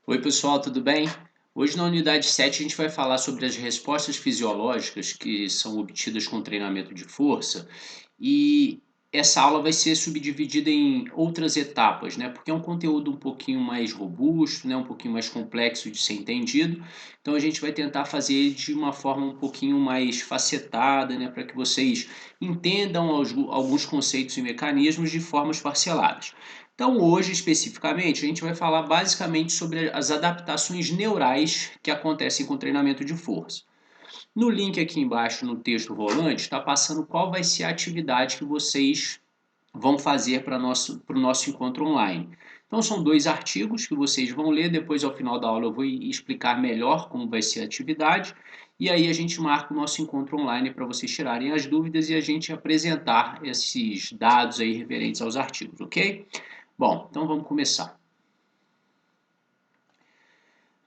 Oi, pessoal, tudo bem? Hoje na unidade 7 a gente vai falar sobre as respostas fisiológicas que são obtidas com treinamento de força e essa aula vai ser subdividida em outras etapas, né? Porque é um conteúdo um pouquinho mais robusto, né? Um pouquinho mais complexo de ser entendido. Então a gente vai tentar fazer ele de uma forma um pouquinho mais facetada, né? Para que vocês entendam alguns conceitos e mecanismos de formas parceladas. Então, hoje especificamente, a gente vai falar basicamente sobre as adaptações neurais que acontecem com o treinamento de força. No link aqui embaixo, no texto rolante, está passando qual vai ser a atividade que vocês vão fazer para o nosso encontro online. Então, são dois artigos que vocês vão ler, depois ao final da aula eu vou explicar melhor como vai ser a atividade, e aí a gente marca o nosso encontro online para vocês tirarem as dúvidas e a gente apresentar esses dados aí referentes aos artigos, ok? Bom, então vamos começar.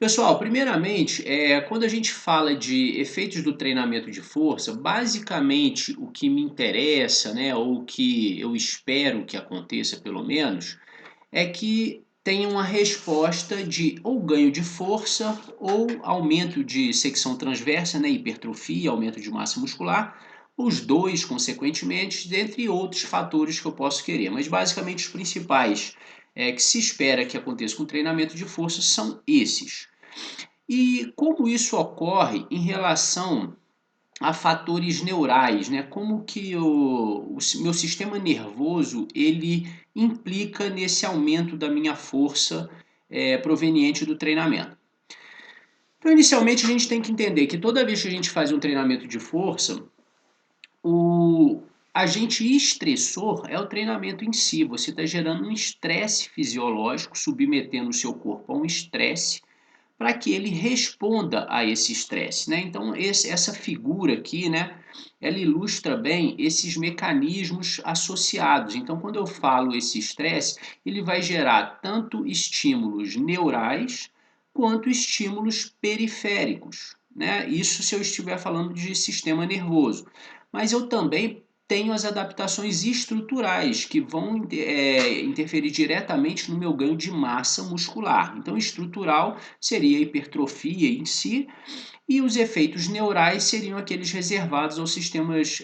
Pessoal, primeiramente, quando a gente fala de efeitos do treinamento de força, basicamente o que me interessa, né, ou o que eu espero que aconteça pelo menos, é que tenha uma resposta de ou ganho de força ou aumento de secção transversa, né, hipertrofia, aumento de massa muscular, os dois, consequentemente, dentre outros fatores que eu posso querer. Mas basicamente os principais que se espera que aconteça com o treinamento de força são esses. E como isso ocorre em relação a fatores neurais, né? Como que o meu sistema nervoso ele implica nesse aumento da minha força proveniente do treinamento. Então, inicialmente, a gente tem que entender que toda vez que a gente faz um treinamento de força, o agente estressor é o treinamento em si. Você está gerando um estresse fisiológico, submetendo o seu corpo a um estresse para que ele responda a esse estresse, né? Então essa figura aqui, né, ela ilustra bem esses mecanismos associados. Então quando eu falo esse estresse, ele vai gerar tanto estímulos neurais quanto estímulos periféricos, né? Isso se eu estiver falando de sistema nervoso. Mas eu também tenho as adaptações estruturais que vão interferir diretamente no meu ganho de massa muscular. Então, estrutural seria a hipertrofia em si, e os efeitos neurais seriam aqueles reservados aos sistemas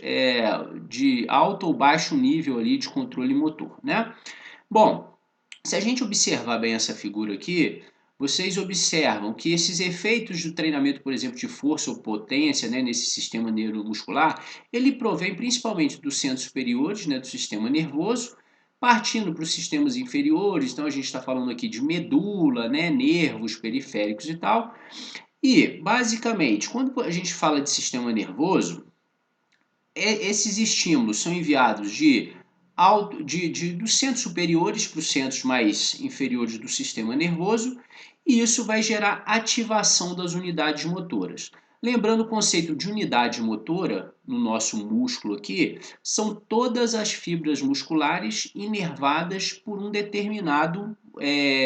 de alto ou baixo nível ali de controle motor, né? Bom, se a gente observar bem essa figura aqui, vocês observam que esses efeitos do treinamento, por exemplo, de força ou potência, né, nesse sistema neuromuscular, ele provém principalmente dos centros superiores, né, do sistema nervoso, partindo para os sistemas inferiores. Então a gente está falando aqui de medula, né, nervos periféricos e tal. E, basicamente, quando a gente fala de sistema nervoso, esses estímulos são enviados dos centros superiores para os centros mais inferiores do sistema nervoso, e isso vai gerar ativação das unidades motoras. Lembrando o conceito de unidade motora, no nosso músculo aqui, são todas as fibras musculares inervadas por um determinado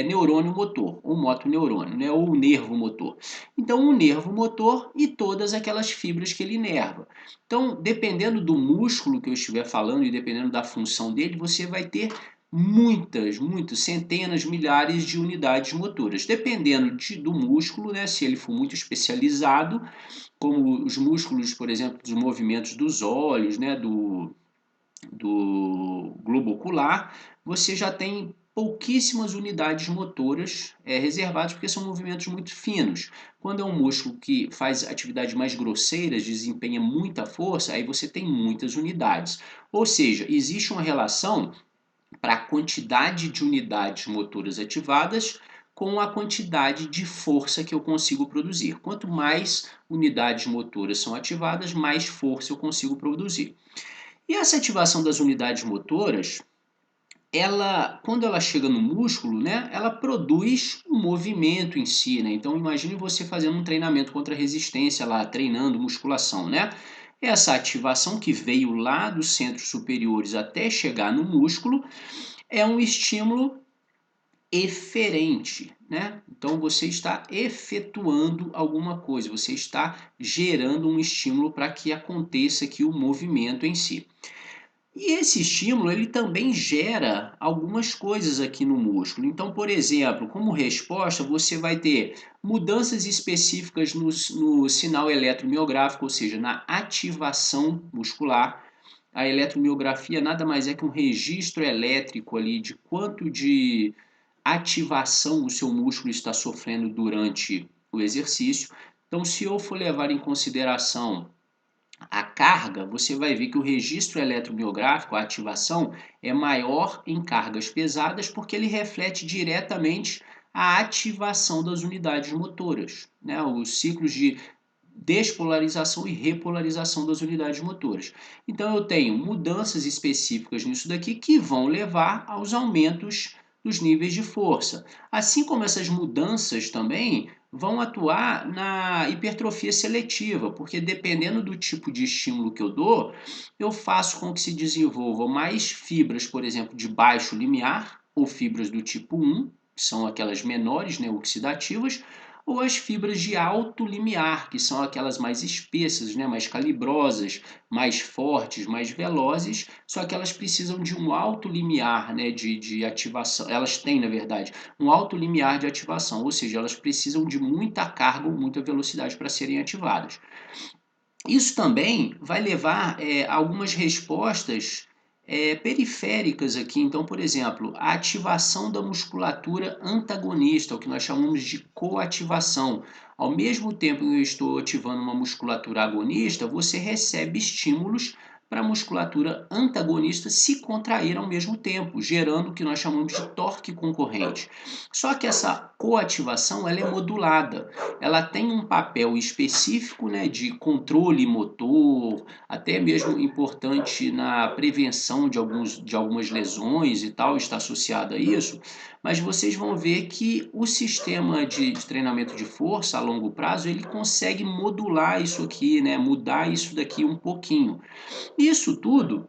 neurônio motor, ou motoneurônio, né, ou nervo motor. Então, um nervo motor e todas aquelas fibras que ele inerva. Então, dependendo do músculo que eu estiver falando e dependendo da função dele, você vai ter muitas, centenas, milhares de unidades motoras. Dependendo do músculo, né, se ele for muito especializado, como os músculos, por exemplo, dos movimentos dos olhos, né, do globo ocular, você já tem pouquíssimas unidades motoras reservadas, porque são movimentos muito finos. Quando é um músculo que faz atividades mais grosseiras, desempenha muita força, aí você tem muitas unidades. Ou seja, existe uma relação para a quantidade de unidades motoras ativadas com a quantidade de força que eu consigo produzir. Quanto mais unidades motoras são ativadas, mais força eu consigo produzir. E essa ativação das unidades motoras, quando ela chega no músculo, né, ela produz um movimento em si, né? Então imagine você fazendo um treinamento contra resistência lá, treinando musculação, né? Essa ativação que veio lá dos centros superiores até chegar no músculo é um estímulo eferente, né? Então você está efetuando alguma coisa, você está gerando um estímulo para que aconteça aqui o movimento em si. E esse estímulo ele também gera algumas coisas aqui no músculo. Então, por exemplo, como resposta, você vai ter mudanças específicas no sinal eletromiográfico, ou seja, na ativação muscular. A eletromiografia nada mais é que um registro elétrico ali de quanto de ativação o seu músculo está sofrendo durante o exercício. Então, se eu for levar em consideração a carga, você vai ver que o registro eletromiográfico, a ativação, é maior em cargas pesadas porque ele reflete diretamente a ativação das unidades motoras, né? Os ciclos de despolarização e repolarização das unidades motoras. Então eu tenho mudanças específicas nisso daqui que vão levar aos aumentos dos níveis de força. Assim como essas mudanças também vão atuar na hipertrofia seletiva, porque dependendo do tipo de estímulo que eu dou, eu faço com que se desenvolvam mais fibras, por exemplo, de baixo limiar, ou fibras do tipo 1, que são aquelas menores, né, oxidativas, ou as fibras de alto limiar, que são aquelas mais espessas, né, mais calibrosas, mais fortes, mais velozes, só que elas precisam de um alto limiar, né, de ativação. Elas têm, na verdade, um alto limiar de ativação, ou seja, elas precisam de muita carga ou muita velocidade para serem ativadas. Isso também vai levar a algumas respostas periféricas aqui. Então, por exemplo, a ativação da musculatura antagonista, o que nós chamamos de coativação. Ao mesmo tempo que eu estou ativando uma musculatura agonista, você recebe estímulos para a musculatura antagonista se contrair ao mesmo tempo, gerando o que nós chamamos de torque concorrente. Só que essa coativação ela é modulada, ela tem um papel específico, né, de controle motor, até mesmo importante na prevenção de algumas lesões e tal, está associada a isso, mas vocês vão ver que o sistema de treinamento de força a longo prazo, ele consegue modular isso aqui, né, mudar isso daqui um pouquinho. Isso tudo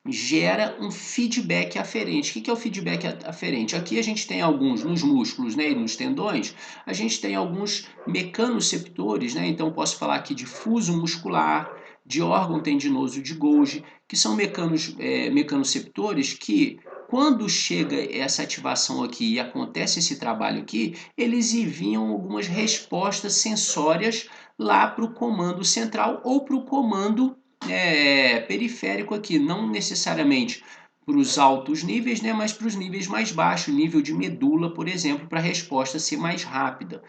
gera um feedback aferente. O que é o feedback aferente? Aqui a gente tem alguns nos músculos, né, e nos tendões, a gente tem alguns mecanoceptores, né? Então posso falar aqui de fuso muscular, de órgão tendinoso de Golgi, que são mecanoceptores que quando chega essa ativação aqui e acontece esse trabalho aqui, eles enviam algumas respostas sensórias lá para o comando central ou para o comando periférico aqui, não necessariamente para os altos níveis, né, mas para os níveis mais baixos, nível de medula, por exemplo, para a resposta ser mais rápida.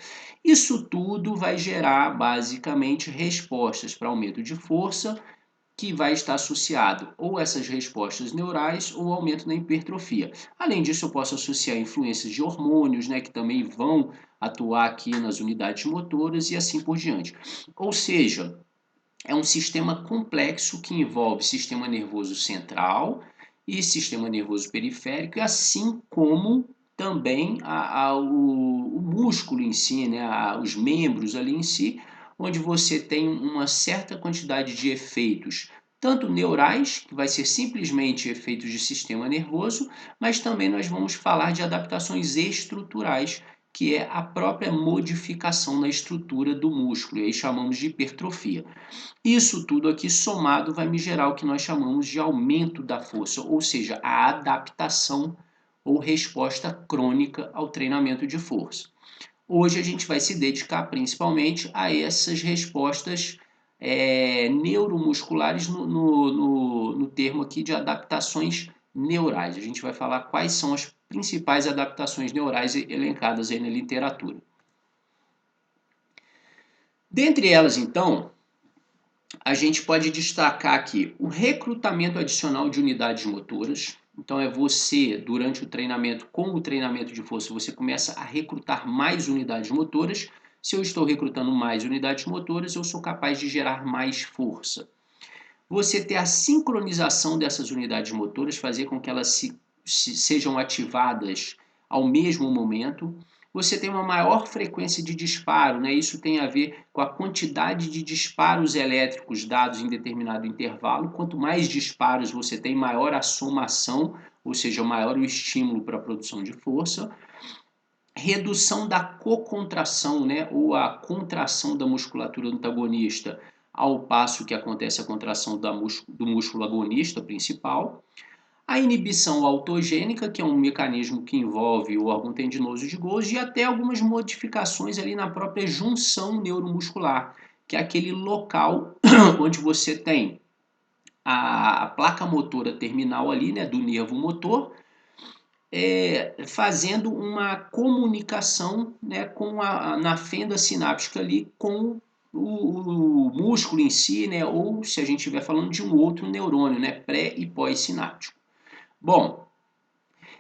Isso tudo vai gerar basicamente respostas para aumento de força, que vai estar associado ou essas respostas neurais ou aumento na hipertrofia. Além disso, eu posso associar influências de hormônios, né, que também vão atuar aqui nas unidades motoras e assim por diante. Ou seja, é um sistema complexo que envolve sistema nervoso central e sistema nervoso periférico, assim como também o músculo em si, né, os membros ali em si, onde você tem uma certa quantidade de efeitos, tanto neurais, que vai ser simplesmente efeitos de sistema nervoso, mas também nós vamos falar de adaptações estruturais, que é a própria modificação na estrutura do músculo, e aí chamamos de hipertrofia. Isso tudo aqui somado vai me gerar o que nós chamamos de aumento da força, ou seja, a adaptação ou resposta crônica ao treinamento de força. Hoje a gente vai se dedicar principalmente a essas respostas neuromusculares no termo aqui de adaptações neurais. A gente vai falar quais são as principais adaptações neurais elencadas aí na literatura. Dentre elas, então, a gente pode destacar aqui o recrutamento adicional de unidades motoras. Então, é você, durante o treinamento, com o treinamento de força, você começa a recrutar mais unidades motoras. Se eu estou recrutando mais unidades motoras, eu sou capaz de gerar mais força. Você ter a sincronização dessas unidades motoras, fazer com que elas sejam ativadas ao mesmo momento. Você tem uma maior frequência de disparo, né? Isso tem a ver com a quantidade de disparos elétricos dados em determinado intervalo. Quanto mais disparos você tem, maior a somação, ou seja, maior o estímulo para a produção de força. Redução da cocontração, né? Ou a contração da musculatura antagonista, ao passo que acontece a contração do músculo agonista principal. A inibição autogênica, que é um mecanismo que envolve o órgão tendinoso de Golgi, e até algumas modificações ali na própria junção neuromuscular, que é aquele local onde você tem a placa motora terminal ali, né, do nervo motor, fazendo uma comunicação, né, na fenda sináptica ali com o músculo em si, né, ou se a gente estiver falando de um outro neurônio, né, pré e pós-sináptico. Bom,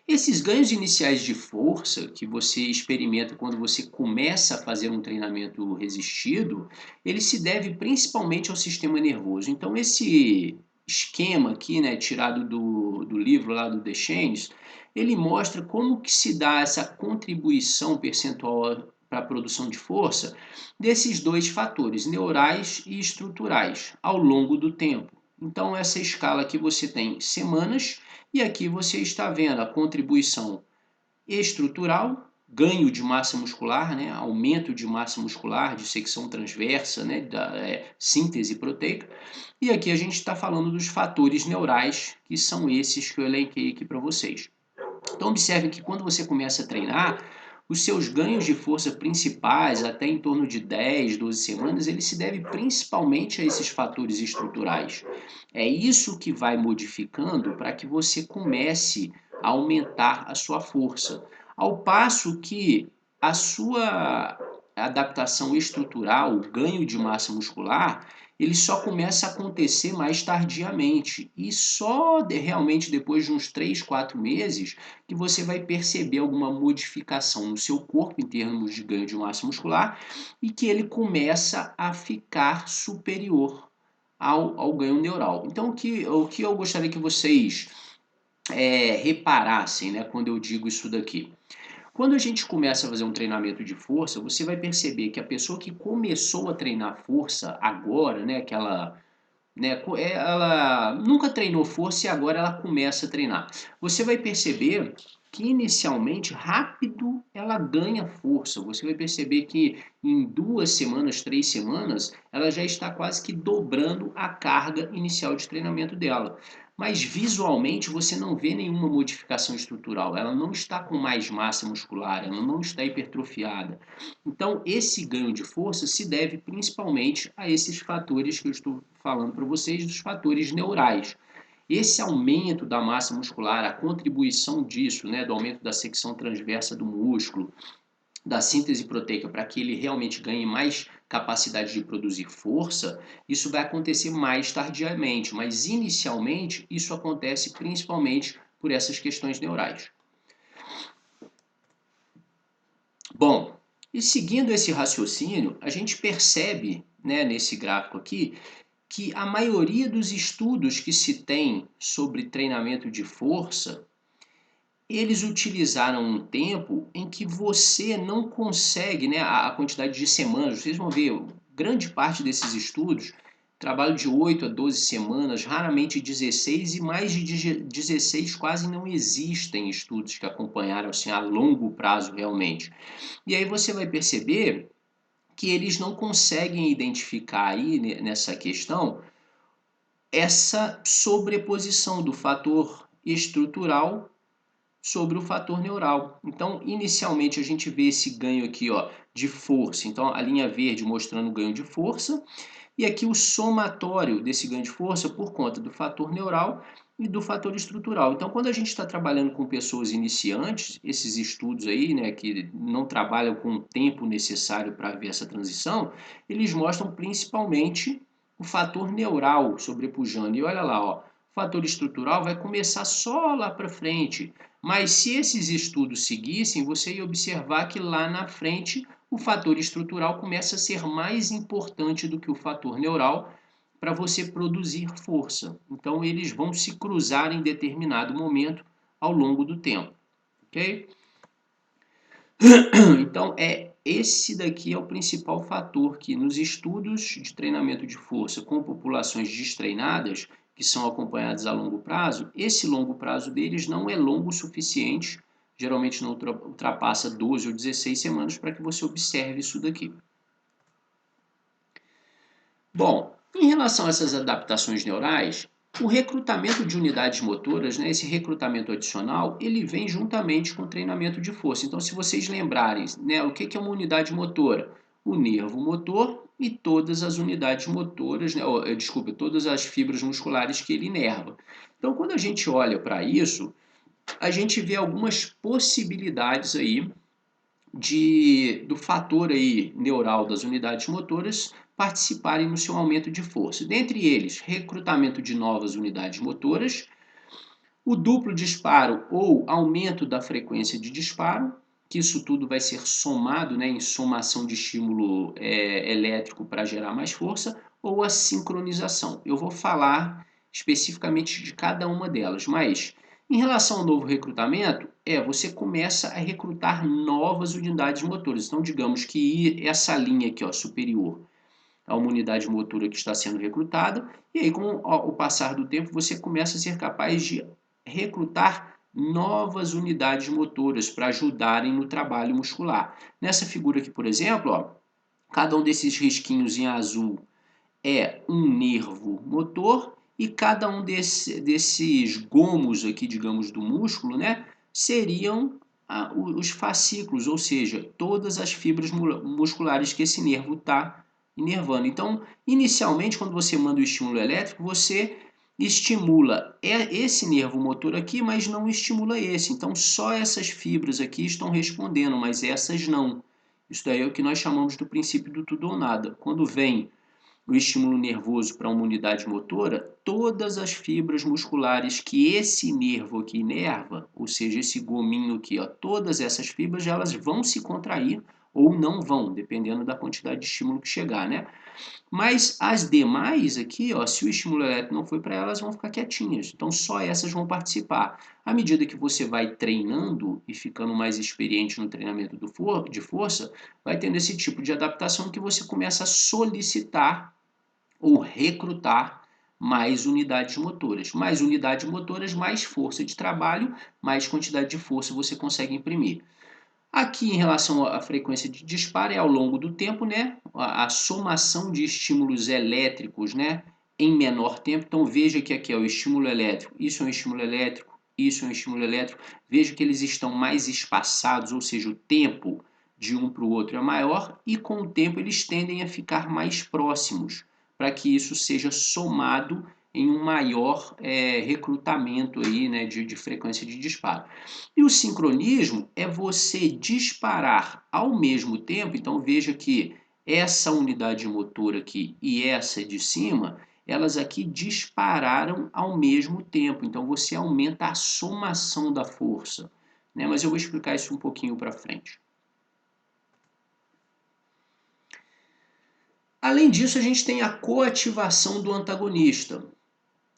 esses ganhos iniciais de força que você experimenta quando você começa a fazer um treinamento resistido, ele se deve principalmente ao sistema nervoso. Então, esse esquema aqui, né, tirado do livro lá do Deschênes, ele mostra como que se dá essa contribuição percentual para a produção de força desses dois fatores, neurais e estruturais, ao longo do tempo. Então, essa escala aqui você tem semanas, e aqui você está vendo a contribuição estrutural, ganho de massa muscular, né, aumento de massa muscular, de secção transversa, né, síntese proteica. E aqui a gente está falando dos fatores neurais, que são esses que eu elenquei aqui para vocês. Então observe que quando você começa a treinar, os seus ganhos de força principais, até em torno de 10, 12 semanas, ele se deve principalmente a esses fatores estruturais. É isso que vai modificando para que você comece a aumentar a sua força. Ao passo que a sua adaptação estrutural, o ganho de massa muscular, ele só começa a acontecer mais tardiamente. E só realmente depois de uns 3, 4 meses que você vai perceber alguma modificação no seu corpo em termos de ganho de massa muscular e que ele começa a ficar superior ao ganho neural. Então, o que eu gostaria que vocês reparassem, né, quando eu digo isso daqui? Quando a gente começa a fazer um treinamento de força, você vai perceber que a pessoa que começou a treinar força agora, né, ela nunca treinou força e agora ela começa a treinar. Você vai perceber que inicialmente, rápido, ela ganha força. Você vai perceber que em 2 semanas, 3 semanas, ela já está quase que dobrando a carga inicial de treinamento dela. Mas visualmente você não vê nenhuma modificação estrutural. Ela não está com mais massa muscular, ela não está hipertrofiada. Então, esse ganho de força se deve principalmente a esses fatores que eu estou falando para vocês, dos fatores neurais. Esse aumento da massa muscular, a contribuição disso, né, do aumento da secção transversa do músculo, da síntese proteica para que ele realmente ganhe mais capacidade de produzir força, isso vai acontecer mais tardiamente, mas inicialmente isso acontece principalmente por essas questões neurais. Bom, e seguindo esse raciocínio, a gente percebe, né, nesse gráfico aqui, que a maioria dos estudos que se tem sobre treinamento de força, eles utilizaram um tempo em que você não consegue, né, a quantidade de semanas. Vocês vão ver, grande parte desses estudos, trabalho de 8 a 12 semanas, raramente 16, e mais de 16 quase não existem estudos que acompanharam assim, a longo prazo realmente. E aí você vai perceber que eles não conseguem identificar aí nessa questão essa sobreposição do fator estrutural sobre o fator neural. Então, inicialmente a gente vê esse ganho aqui, ó, de força. Então, a linha verde mostrando o ganho de força e aqui o somatório desse ganho de força por conta do fator neural e do fator estrutural. Então, quando a gente está trabalhando com pessoas iniciantes, esses estudos aí, né, que não trabalham com o tempo necessário para ver essa transição, eles mostram principalmente o fator neural sobrepujando. E olha lá, ó, o fator estrutural vai começar só lá para frente. Mas se esses estudos seguissem, você ia observar que lá na frente o fator estrutural começa a ser mais importante do que o fator neural para você produzir força. Então, eles vão se cruzar em determinado momento ao longo do tempo, ok? Então, esse daqui é o principal fator que nos estudos de treinamento de força com populações destreinadas, que são acompanhadas a longo prazo, esse longo prazo deles não é longo o suficiente, geralmente não ultrapassa 12 ou 16 semanas para que você observe isso daqui. Bom, Em relação a essas adaptações neurais, o recrutamento de unidades motoras, né, esse recrutamento adicional, ele vem juntamente com o treinamento de força. Então, se vocês lembrarem, né, o que é uma unidade motora? O nervo motor e todas as unidades motoras, né, desculpa, todas as fibras musculares que ele inerva. Então, quando a gente olha para isso, a gente vê algumas possibilidades aí do fator aí neural das unidades motoras participarem no seu aumento de força. Dentre eles, recrutamento de novas unidades motoras, o duplo disparo ou aumento da frequência de disparo, que isso tudo vai ser somado, né, em somação de estímulo elétrico para gerar mais força, ou a sincronização. Eu vou falar especificamente de cada uma delas, mas em relação ao novo recrutamento, você começa a recrutar novas unidades motoras. Então, digamos que essa linha aqui, ó, superior, a uma unidade motora que está sendo recrutada, e aí com o passar do tempo você começa a ser capaz de recrutar novas unidades motoras para ajudarem no trabalho muscular. Nessa figura aqui, por exemplo, ó, cada um desses risquinhos em azul é um nervo motor e cada um desses gomos aqui, digamos, do músculo, né, seriam os fascículos, ou seja, todas as fibras musculares que esse nervo está inervando. Então, inicialmente, quando você manda o estímulo elétrico, você estimula esse nervo motor aqui, mas não estimula esse. Então, só essas fibras aqui estão respondendo, mas essas não. Isso daí é o que nós chamamos do princípio do tudo ou nada. Quando vem o estímulo nervoso para uma unidade motora, todas as fibras musculares que esse nervo aqui inerva, ou seja, esse gominho aqui, ó, todas essas fibras elas vão se contrair ou não vão, dependendo da quantidade de estímulo que chegar, né? Mas as demais aqui, ó, se o estímulo elétrico não foi para elas, vão ficar quietinhas. Então só essas vão participar. À medida que você vai treinando e ficando mais experiente no treinamento de força, vai tendo esse tipo de adaptação que você começa a solicitar ou recrutar mais unidades motoras. Mais unidades motoras, mais força de trabalho, mais quantidade de força você consegue imprimir. Aqui, em relação à frequência de disparo, é ao longo do tempo, né? A somação de estímulos elétricos, né? Em menor tempo. Então, veja que aqui é o estímulo elétrico, isso é um estímulo elétrico, isso é um estímulo elétrico. Veja que eles estão mais espaçados, ou seja, o tempo de um para o outro é maior e com o tempo eles tendem a ficar mais próximos, para que isso seja somado em um maior recrutamento aí, né, de frequência de disparo. E o sincronismo é você disparar ao mesmo tempo, então veja que essa unidade motora aqui e essa de cima, elas aqui dispararam ao mesmo tempo, então você aumenta a somação da força, né? Mas eu vou explicar isso um pouquinho para frente. Além disso, a gente tem a coativação do antagonista.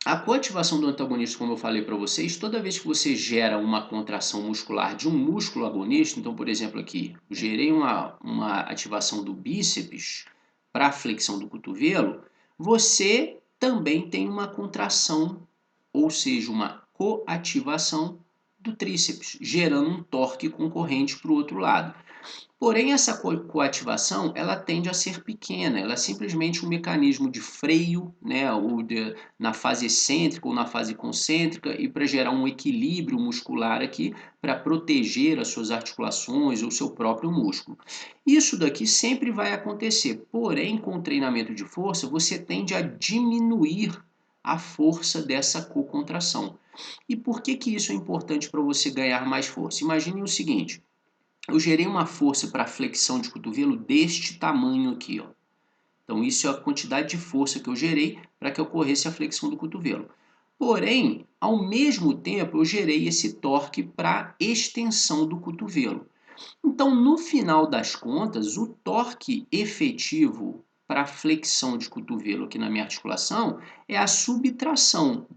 A coativação do antagonista, como eu falei para vocês, toda vez que você gera uma contração muscular de um músculo agonista, então, por exemplo, aqui, eu gerei uma ativação do bíceps para a flexão do cotovelo, você também tem uma contração, ou seja, uma coativação do tríceps, gerando um torque concorrente para o outro lado. Porém, essa coativação ela tende a ser pequena, ela é simplesmente um mecanismo de freio, né, na fase excêntrica ou na fase concêntrica e para gerar um equilíbrio muscular aqui para proteger as suas articulações ou seu próprio músculo. Isso daqui sempre vai acontecer, porém, com o treinamento de força, você tende a diminuir a força dessa cocontração. E por que que isso é importante para você ganhar mais força? Imagine o seguinte, eu gerei uma força para flexão de cotovelo deste tamanho aqui, ó. Então, isso é a quantidade de força que eu gerei para que ocorresse a flexão do cotovelo. Porém, ao mesmo tempo, eu gerei esse torque para extensão do cotovelo. Então, no final das contas, o torque efetivo para flexão de cotovelo aqui na minha articulação é a subtração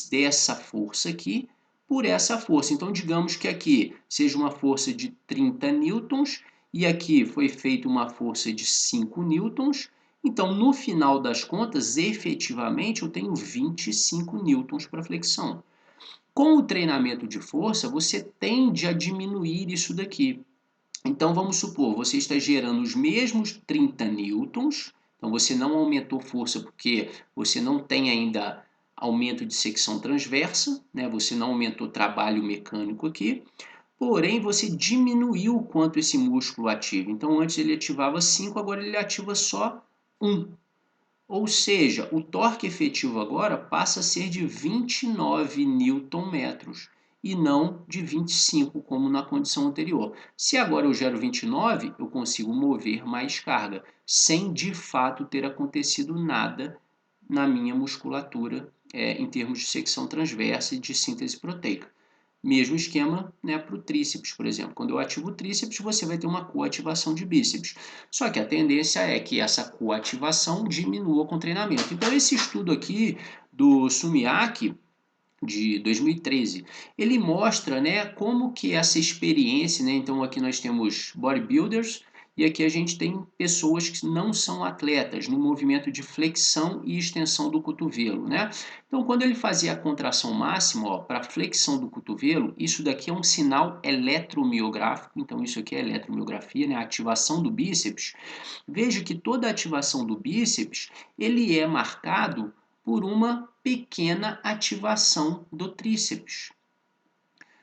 dessa força aqui por essa força. Então, digamos que aqui seja uma força de 30 newtons e aqui foi feita uma força de 5 newtons. Então, no final das contas, efetivamente, eu tenho 25 newtons para flexão. Com o treinamento de força, você tende a diminuir isso daqui. Então, vamos supor, você está gerando os mesmos 30 newtons, Então você não aumentou força porque você não tem ainda aumento de secção transversa, né? Você não aumentou trabalho mecânico aqui, porém você diminuiu o quanto esse músculo ativa. Então antes ele ativava 5, agora ele ativa só 1. Ou seja, o torque efetivo agora passa a ser de 29 Nm e não de 25, como na condição anterior. Se agora eu gero 29, eu consigo mover mais carga, sem de fato ter acontecido nada na minha musculatura, em termos de secção transversa e de síntese proteica. Mesmo esquema, né, para o tríceps, por exemplo. Quando eu ativo o tríceps, você vai ter uma coativação de bíceps. Só que a tendência é que essa coativação diminua com o treinamento. Então, esse estudo aqui do Sumiak, de 2013, ele mostra, né, como que essa experiência, né, então aqui nós temos bodybuilders e aqui a gente tem pessoas que não são atletas no movimento de flexão e extensão do cotovelo, né? Então quando ele fazia a contração máxima, para flexão do cotovelo, isso daqui é um sinal eletromiográfico, então isso aqui é eletromiografia, né, a ativação do bíceps. Veja que toda a ativação do bíceps, ele é marcado por uma pequena ativação do tríceps.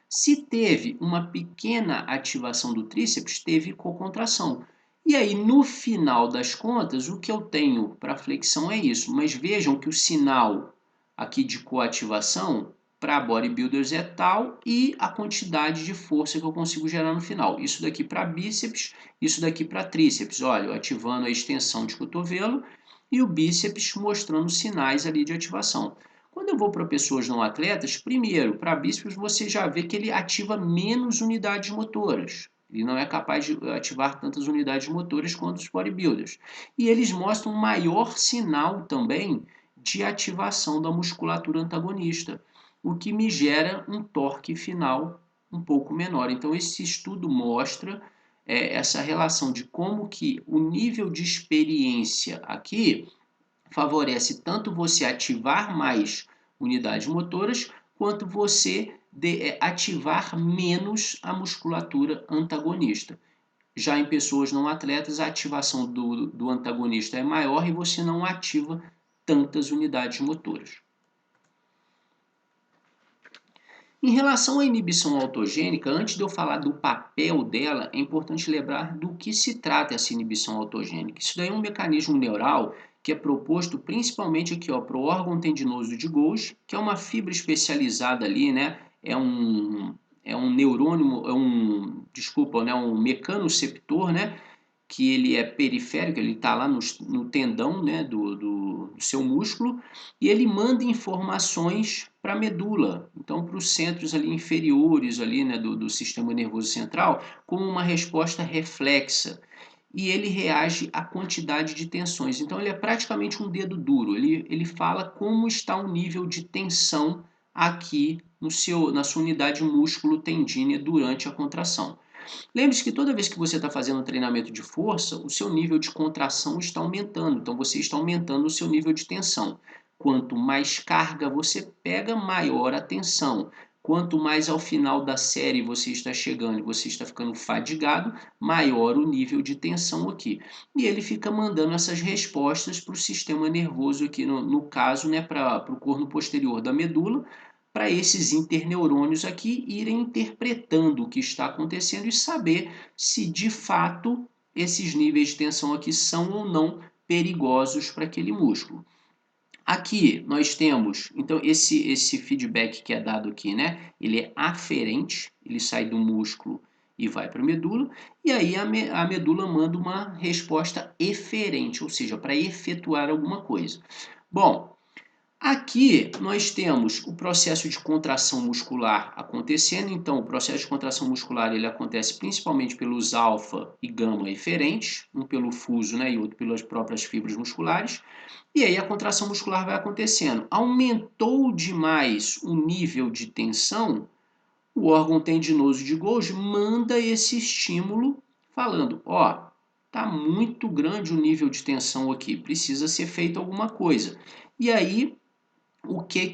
Se teve uma pequena ativação do tríceps, teve cocontração. E aí, no final das contas, o que eu tenho para flexão é isso. Mas vejam que o sinal aqui de coativação para bodybuilders é tal e a quantidade de força que eu consigo gerar no final. Isso daqui para bíceps, isso daqui para tríceps. Olha, eu ativando a extensão de cotovelo e o bíceps mostrando sinais ali de ativação. Quando eu vou para pessoas não atletas, primeiro, para bíceps você já vê que ele ativa menos unidades motoras. Ele não é capaz de ativar tantas unidades motoras quanto os bodybuilders. E eles mostram um maior sinal também de ativação da musculatura antagonista, o que me gera um torque final um pouco menor. Então esse estudo mostra essa relação de como que o nível de experiência aqui favorece tanto você ativar mais unidades motoras, quanto você ativar menos a musculatura antagonista. Já em pessoas não atletas, a ativação do antagonista é maior e você não ativa tantas unidades motoras. Em relação à inibição autogênica, antes de eu falar do papel dela, é importante lembrar do que se trata essa inibição autogênica. Isso daí é um mecanismo neural que é proposto principalmente aqui para o órgão tendinoso de Golgi, que é uma fibra especializada ali, né? É um neurônio, desculpa, né? Um mecanoceptor, né? Que ele é periférico, ele está lá no tendão, né, do seu músculo, e ele manda informações para a medula, então para os centros ali inferiores ali, né, do sistema nervoso central, como uma resposta reflexa. E ele reage à quantidade de tensões. Então ele é praticamente um dedo duro, ele fala como está o nível de tensão aqui na sua unidade músculo-tendínea durante a contração. Lembre-se que toda vez que você está fazendo um treinamento de força, o seu nível de contração está aumentando, então você está aumentando o seu nível de tensão. Quanto mais carga você pega, maior a tensão. Quanto mais ao final da série você está chegando e você está ficando fadigado, maior o nível de tensão aqui. E ele fica mandando essas respostas para o sistema nervoso aqui, no caso, né, para o corno posterior da medula, para esses interneurônios aqui irem interpretando o que está acontecendo e saber se de fato esses níveis de tensão aqui são ou não perigosos para aquele músculo. Aqui nós temos, então, esse feedback que é dado aqui, né? Ele é aferente, ele sai do músculo e vai para a medula, e aí a medula manda uma resposta eferente, ou seja, para efetuar alguma coisa. Bom, aqui nós temos o processo de contração muscular acontecendo, então o processo de contração muscular ele acontece principalmente pelos alfa e gama eferentes, um pelo fuso, né, e outro pelas próprias fibras musculares, e aí a contração muscular vai acontecendo. Aumentou demais o nível de tensão, o órgão tendinoso de Golgi manda esse estímulo falando, ó, tá muito grande o nível de tensão aqui, precisa ser feito alguma coisa. E aí o que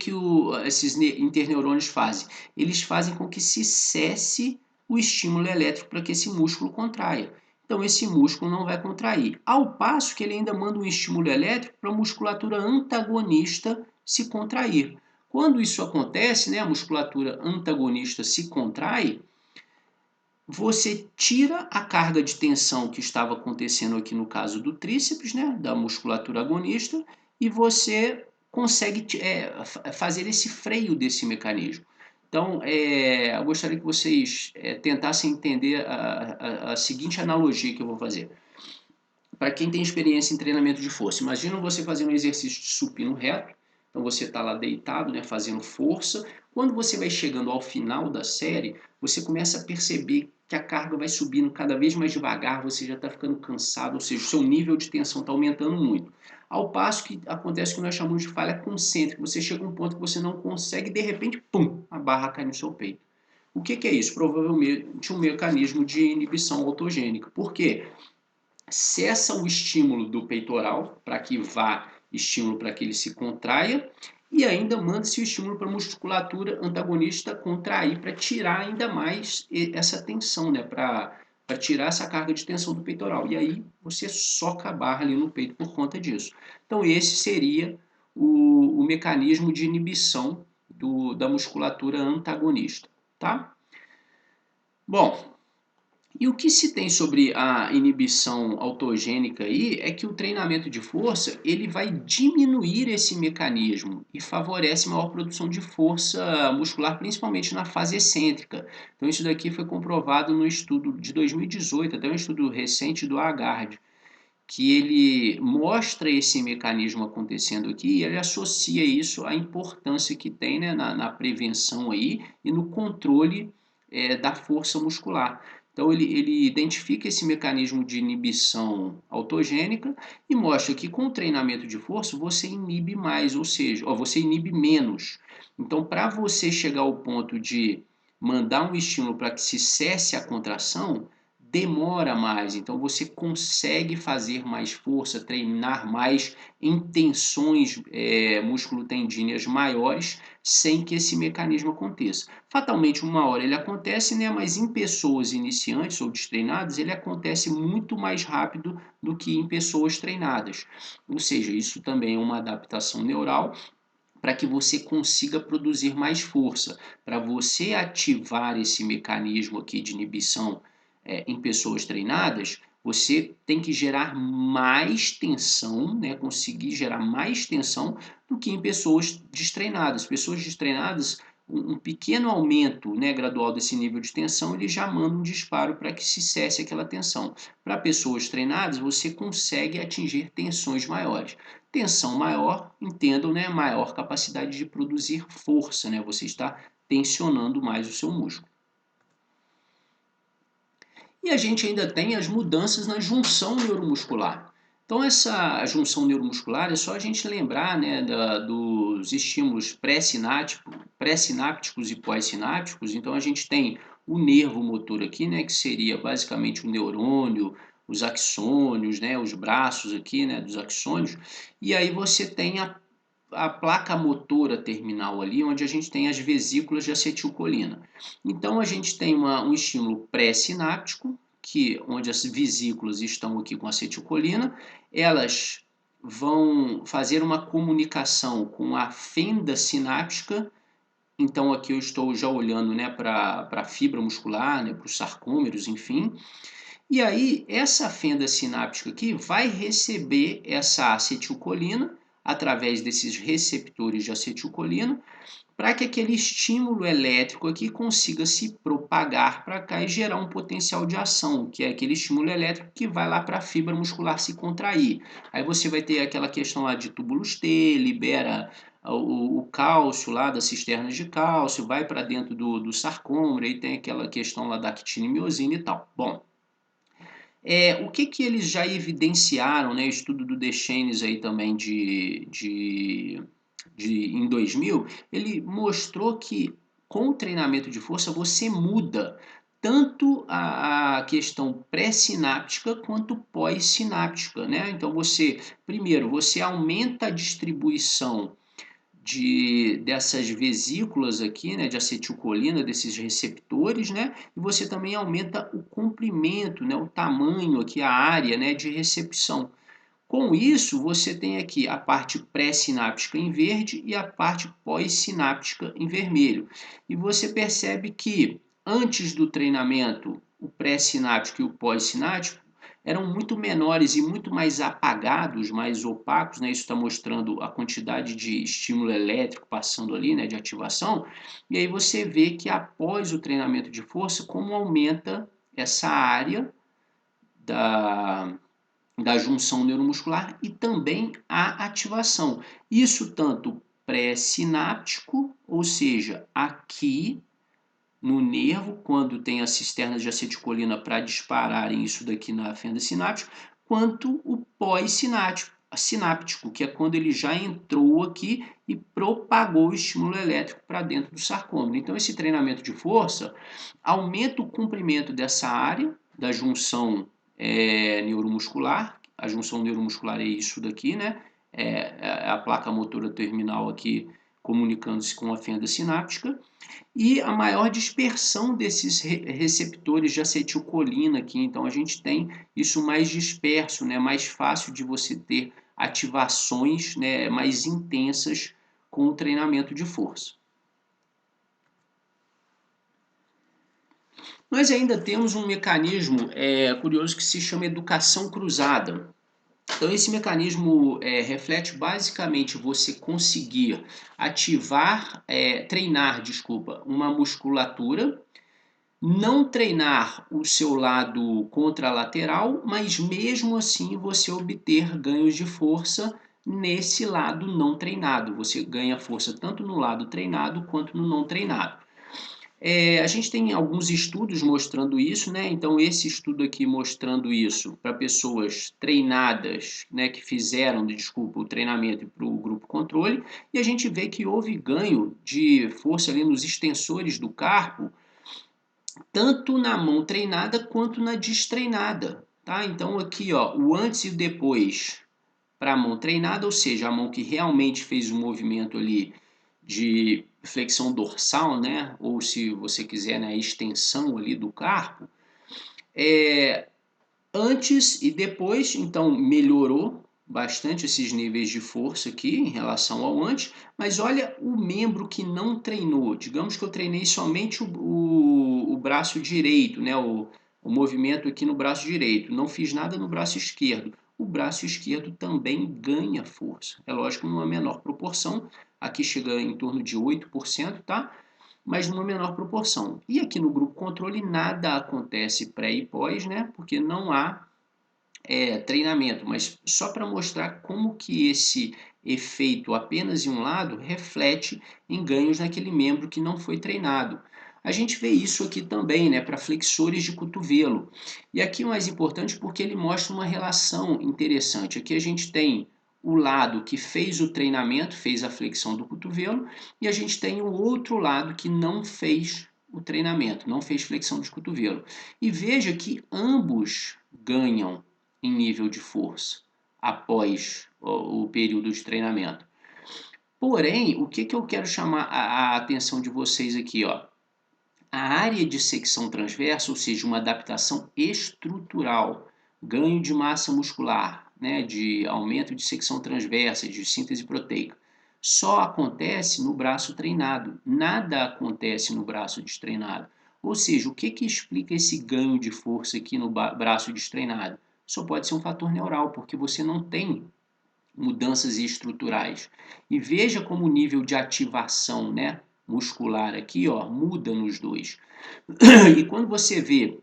esses interneurônios fazem? Eles fazem com que se cesse o estímulo elétrico para que esse músculo contraia. então esse músculo não vai contrair. Ao passo que ele ainda manda um estímulo elétrico para a musculatura antagonista se contrair. Quando isso acontece, né, a musculatura antagonista se contrai, você tira a carga de tensão que estava acontecendo aqui no caso do tríceps, né, da musculatura agonista, e você consegue fazer esse freio desse mecanismo. Então, eu gostaria que vocês tentassem entender a seguinte analogia que eu vou fazer. Para quem tem experiência em treinamento de força, imagina você fazendo um exercício de supino reto, então você está lá deitado, né, fazendo força. Quando você vai chegando ao final da série, você começa a perceber que a carga vai subindo cada vez mais devagar, você já está ficando cansado, ou seja, o seu nível de tensão está aumentando muito. Ao passo que acontece o que nós chamamos de falha concêntrica, você chega a um ponto que você não consegue e de repente, pum, a barra cai no seu peito. O que é isso? Provavelmente um mecanismo de inibição autogênica. Por quê? Cessa o estímulo do peitoral para que vá estímulo para que ele se contraia e ainda manda-se o estímulo para a musculatura antagonista contrair para tirar ainda mais essa tensão, né? Para tirar essa carga de tensão do peitoral. E aí você soca a barra ali no peito por conta disso. Então esse seria o mecanismo de inibição da musculatura antagonista, tá? Bom, e o que se tem sobre a inibição autogênica aí é que o treinamento de força ele vai diminuir esse mecanismo e favorece maior produção de força muscular, principalmente na fase excêntrica. Então isso daqui foi comprovado no estudo de 2018, até um estudo recente do Agard, que ele mostra esse mecanismo acontecendo aqui e ele associa isso à importância que tem, né, na prevenção aí e no controle da força muscular. Então ele identifica esse mecanismo de inibição autogênica e mostra que com o treinamento de força você inibe mais, ou seja, você inibe menos. Então para você chegar ao ponto de mandar um estímulo para que se cesse a contração, demora mais, então você consegue fazer mais força, treinar mais em tensões musculotendíneas maiores sem que esse mecanismo aconteça. Fatalmente, uma hora ele acontece, né? Mas em pessoas iniciantes ou destreinadas, ele acontece muito mais rápido do que em pessoas treinadas. Ou seja, isso também é uma adaptação neural para que você consiga produzir mais força. Para você ativar esse mecanismo aqui de inibição em pessoas treinadas, você tem que gerar mais tensão, né? Conseguir gerar mais tensão do que em pessoas destreinadas. Pessoas destreinadas, um pequeno aumento, né, gradual desse nível de tensão, ele já manda um disparo para que se cesse aquela tensão. Para pessoas treinadas, você consegue atingir tensões maiores. Tensão maior, entendam, né, maior capacidade de produzir força, né? Você está tensionando mais o seu músculo. E a gente ainda tem as mudanças na junção neuromuscular. Então, essa junção neuromuscular é só a gente lembrar, né, dos estímulos pré-sinápticos e pós-sinápticos. Então, a gente tem o nervo motor aqui, né, que seria basicamente o neurônio, os axônios, né, os braços aqui, né, dos axônios. E aí você tem a placa motora terminal ali, onde a gente tem as vesículas de acetilcolina. Então, a gente tem um estímulo pré-sináptico, onde as vesículas estão aqui com acetilcolina, elas vão fazer uma comunicação com a fenda sináptica. Então, aqui eu estou já olhando, né, para a fibra muscular, né, para os sarcômeros, enfim. E aí, essa fenda sináptica aqui vai receber essa acetilcolina através desses receptores de acetilcolina, para que aquele estímulo elétrico aqui consiga se propagar para cá e gerar um potencial de ação, que é aquele estímulo elétrico que vai lá para a fibra muscular se contrair. Aí você vai ter aquela questão lá de túbulos T, libera o cálcio lá das cisternas de cálcio, vai para dentro do sarcômero, aí tem aquela questão lá da actina e miosina e tal. Bom, o que eles já evidenciaram, né? O estudo do Deschenes aí também em 2000, ele mostrou que com o treinamento de força você muda tanto a questão pré-sináptica quanto pós-sináptica, né? Então primeiro, você aumenta a distribuição dessas vesículas aqui, né, de acetilcolina, desses receptores, né, e você também aumenta o comprimento, né, o tamanho aqui, a área, né, de recepção. Com isso, você tem aqui a parte pré-sináptica em verde e a parte pós-sináptica em vermelho. E você percebe que antes do treinamento, o pré-sináptico e o pós-sináptico eram muito menores e muito mais apagados, mais opacos, né? Isso está mostrando a quantidade de estímulo elétrico passando ali, né? De ativação. E aí você vê que após o treinamento de força, como aumenta essa área da junção neuromuscular e também a ativação. Isso tanto pré-sináptico, ou seja, aqui no nervo, quando tem as cisternas de acetilcolina para dispararem isso daqui na fenda sináptica, quanto o pós-sináptico, que é quando ele já entrou aqui e propagou o estímulo elétrico para dentro do sarcômero. Então, esse treinamento de força aumenta o comprimento dessa área da junção neuromuscular. A junção neuromuscular é isso daqui, né? É a placa motora terminal aqui comunicando-se com a fenda sináptica, e a maior dispersão desses receptores de acetilcolina aqui. Então a gente tem isso mais disperso, né? Mais fácil de você ter ativações, né, mais intensas com o treinamento de força. Nós ainda temos um mecanismo curioso que se chama educação cruzada. Então, esse mecanismo reflete basicamente você conseguir treinar, desculpa, uma musculatura, não treinar o seu lado contralateral, mas mesmo assim você obter ganhos de força nesse lado não treinado. Você ganha força tanto no lado treinado quanto no não treinado. A gente tem alguns estudos mostrando isso, né? Então, esse estudo aqui mostrando isso para pessoas treinadas, né, que fizeram, desculpa, o treinamento para o grupo controle, e a gente vê que houve ganho de força ali nos extensores do carpo, tanto na mão treinada quanto na destreinada, tá? Então, aqui, ó, o antes e o depois para a mão treinada, ou seja, a mão que realmente fez o movimento ali de flexão dorsal, né? Ou se você quiser, né, a extensão ali do carpo, antes e depois, então melhorou bastante esses níveis de força aqui em relação ao antes, mas olha o membro que não treinou. Digamos que eu treinei somente o braço direito, né? O movimento aqui no braço direito, não fiz nada no braço esquerdo. O braço esquerdo também ganha força. É lógico, numa menor proporção, aqui chega em torno de 8%, tá? Mas numa menor proporção. E aqui no grupo controle nada acontece pré e pós, né? Porque não há treinamento, mas só para mostrar como que esse efeito apenas em um lado reflete em ganhos naquele membro que não foi treinado. A gente vê isso aqui também, né, para flexores de cotovelo. E aqui o mais importante porque ele mostra uma relação interessante. Aqui a gente tem o lado que fez o treinamento, fez a flexão do cotovelo, e a gente tem o outro lado que não fez o treinamento, não fez flexão de cotovelo. E veja que ambos ganham em nível de força após o período de treinamento. Porém, o que eu quero chamar a atenção de vocês aqui, ó? A área de secção transversa, ou seja, uma adaptação estrutural, ganho de massa muscular, né, de aumento de secção transversa, de síntese proteica, só acontece no braço treinado, nada acontece no braço destreinado. Ou seja, o que explica esse ganho de força aqui no braço destreinado? Só pode ser um fator neural, porque você não tem mudanças estruturais. E veja como o nível de ativação, né, muscular aqui, ó, muda nos dois. E quando você vê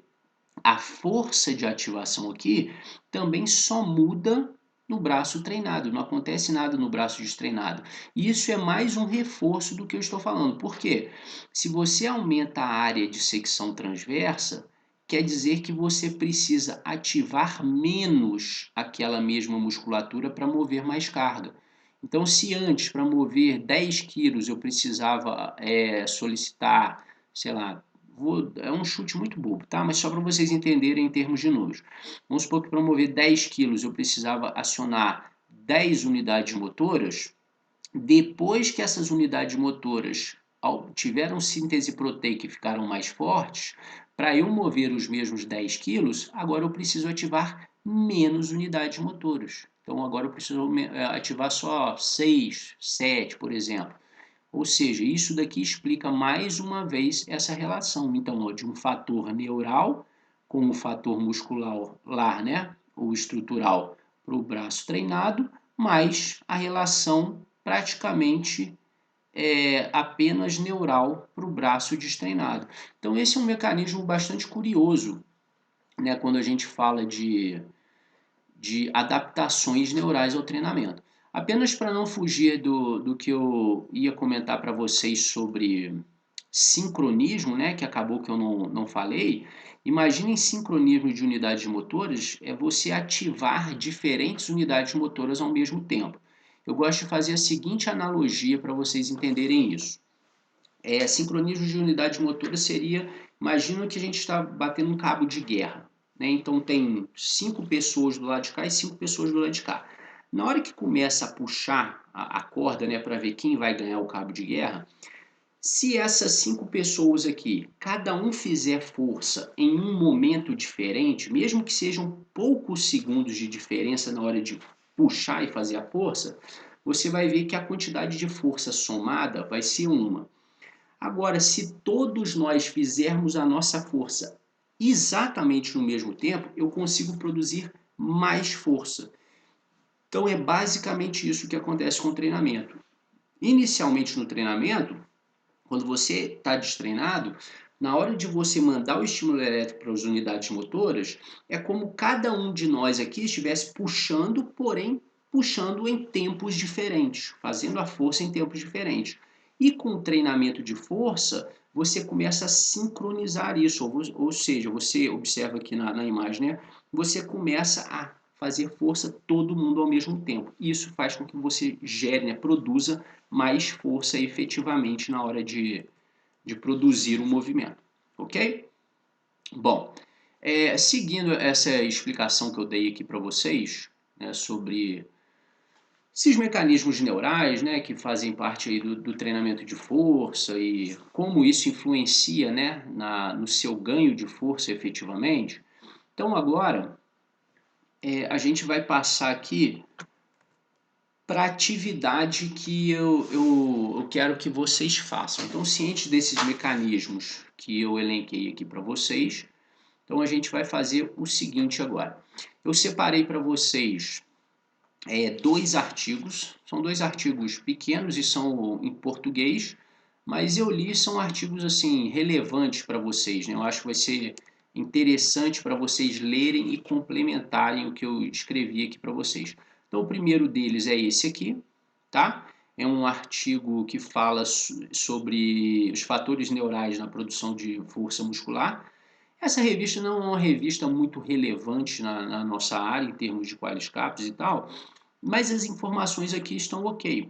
a força de ativação aqui, também só muda no braço treinado, não acontece nada no braço destreinado. E isso é mais um reforço do que eu estou falando. Por quê? Se você aumenta a área de secção transversa, quer dizer que você precisa ativar menos aquela mesma musculatura para mover mais carga. Então, se antes, para mover 10 quilos, eu precisava solicitar, sei lá, é um chute muito bobo, tá? Mas só para vocês entenderem em termos de números. Vamos supor que para mover 10 quilos eu precisava acionar 10 unidades motoras, Depois que essas unidades motoras tiveram síntese proteica e ficaram mais fortes, para eu mover os mesmos 10 quilos, agora eu preciso ativar menos unidades motoras. Então agora eu preciso ativar só 6, 7, por exemplo. Ou seja, isso daqui explica mais uma vez essa relação, então, ó, de um fator neural com o fator muscular, né, ou estrutural para o braço treinado, mais a relação praticamente apenas neural para o braço destreinado. Então, esse é um mecanismo bastante curioso, né, quando a gente fala de adaptações neurais ao treinamento. Apenas para não fugir do que eu ia comentar para vocês sobre sincronismo, né, que acabou que eu não falei, imaginem sincronismo de unidades motoras, é você ativar diferentes unidades motoras ao mesmo tempo. Eu gosto de fazer a seguinte analogia para vocês entenderem isso. Sincronismo de unidades motoras seria, imagina que a gente está batendo um cabo de guerra, né? Então tem 5 pessoas do lado de cá e 5 pessoas do lado de cá. Na hora que começa a puxar a corda, né, para ver quem vai ganhar o cabo de guerra, se essas 5 pessoas aqui, cada um fizer força em um momento diferente, mesmo que sejam poucos segundos de diferença na hora de puxar e fazer a força, você vai ver que a quantidade de força somada vai ser uma. Agora, se todos nós fizermos a nossa força exatamente no mesmo tempo, eu consigo produzir mais força. Então, é basicamente isso que acontece com o treinamento. Inicialmente no treinamento, quando você está destreinado, na hora de você mandar o estímulo elétrico para as unidades motoras, é como cada um de nós aqui estivesse puxando, porém puxando em tempos diferentes, fazendo a força em tempos diferentes. E com o treinamento de força, você começa a sincronizar isso, ou seja, você observa aqui na imagem, né? Você começa a fazer força todo mundo ao mesmo tempo. Isso faz com que você gere, né, produza mais força efetivamente na hora de produzir um movimento, ok? Bom, seguindo essa explicação que eu dei aqui para vocês, né, sobre esses mecanismos neurais, né, que fazem parte aí do treinamento de força e como isso influencia, né, no seu ganho de força efetivamente. Então agora a gente vai passar aqui para a atividade que eu quero que vocês façam. Então, cientes desses mecanismos que eu elenquei aqui para vocês, então a gente vai fazer o seguinte agora. Eu separei para vocês 2 artigos, são 2 artigos pequenos e são em português, mas eu li, são artigos assim relevantes para vocês, né? Eu acho que vai ser interessante para vocês lerem e complementarem o que eu escrevi aqui para vocês. Então, o primeiro deles é esse aqui, tá? É um artigo que fala sobre os fatores neurais na produção de força muscular. Essa revista não é uma revista muito relevante na nossa área, em termos de qualiscaps e tal, mas as informações aqui estão ok,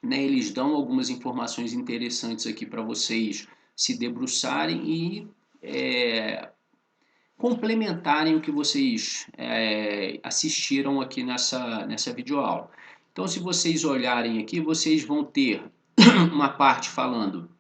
né? Eles dão algumas informações interessantes aqui para vocês se debruçarem e complementarem o que vocês assistiram aqui nessa videoaula. Então, se vocês olharem aqui, vocês vão ter uma parte falando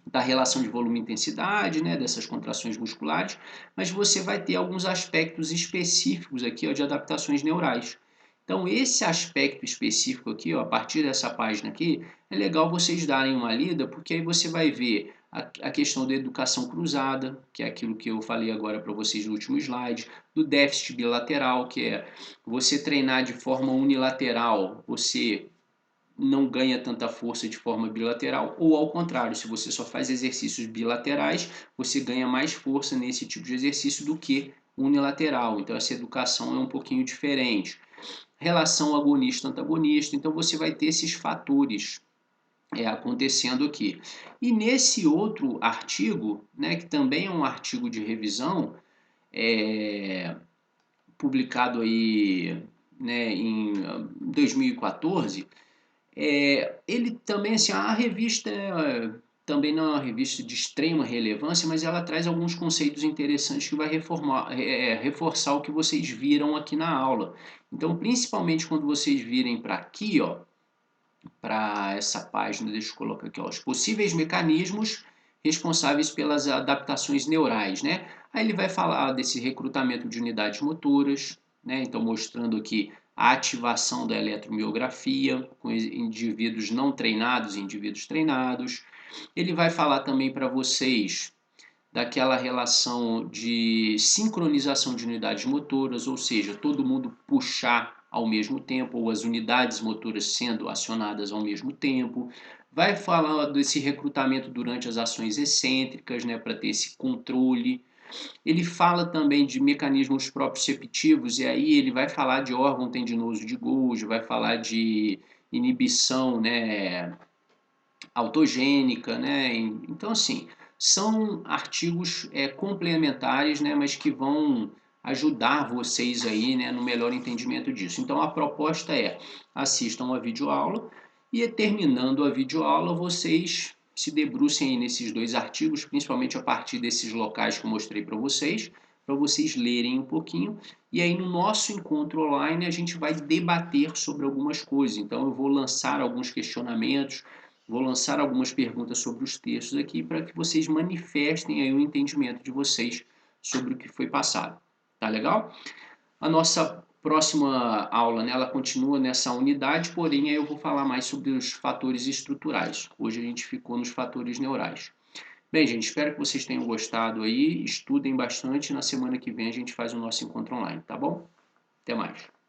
da relação de volume e intensidade, né, dessas contrações musculares, mas você vai ter alguns aspectos específicos aqui, ó, de adaptações neurais. Então, esse aspecto específico aqui, ó, a partir dessa página aqui, é legal vocês darem uma lida, porque aí você vai ver a questão da educação cruzada, que é aquilo que eu falei agora para vocês no último slide, do déficit bilateral, que é você treinar de forma unilateral, você não ganha tanta força de forma bilateral, ou ao contrário, se você só faz exercícios bilaterais, você ganha mais força nesse tipo de exercício do que unilateral. Então essa educação é um pouquinho diferente. Relação agonista-antagonista, então você vai ter esses fatores acontecendo aqui. E nesse outro artigo, né, que também é um artigo de revisão, publicado aí, né, em 2014, ele também, assim, a revista também não é uma revista de extrema relevância, mas ela traz alguns conceitos interessantes que vai reforçar o que vocês viram aqui na aula. Então, principalmente quando vocês virem para aqui, ó, para essa página, deixa eu colocar aqui, ó, os possíveis mecanismos responsáveis pelas adaptações neurais, né? Aí ele vai falar desse recrutamento de unidades motoras, né? Então mostrando aqui a ativação da eletromiografia com indivíduos não treinados e indivíduos treinados. Ele vai falar também para vocês daquela relação de sincronização de unidades motoras, ou seja, todo mundo puxar ao mesmo tempo, ou as unidades motoras sendo acionadas ao mesmo tempo. Vai falar desse recrutamento durante as ações excêntricas, né, para ter esse controle. Ele fala também de mecanismos proprioceptivos, e aí ele vai falar de órgão tendinoso de Golgi, vai falar de inibição, né, autogênica, né? Então, assim, são artigos complementares, né? Mas que vão ajudar vocês aí, né? No melhor entendimento disso. Então, a proposta é assistam a videoaula e terminando a videoaula, vocês se debrucem aí nesses dois artigos, principalmente a partir desses locais que eu mostrei para vocês lerem um pouquinho. E aí, no nosso encontro online, a gente vai debater sobre algumas coisas. Então, eu vou lançar alguns questionamentos, vou lançar algumas perguntas sobre os textos aqui para que vocês manifestem aí o entendimento de vocês sobre o que foi passado. Tá legal? A nossa próxima aula, né, ela continua nessa unidade, porém aí eu vou falar mais sobre os fatores estruturais. Hoje a gente ficou nos fatores neurais. Bem, gente, espero que vocês tenham gostado aí, estudem bastante, na semana que vem a gente faz o nosso encontro online, tá bom? Até mais.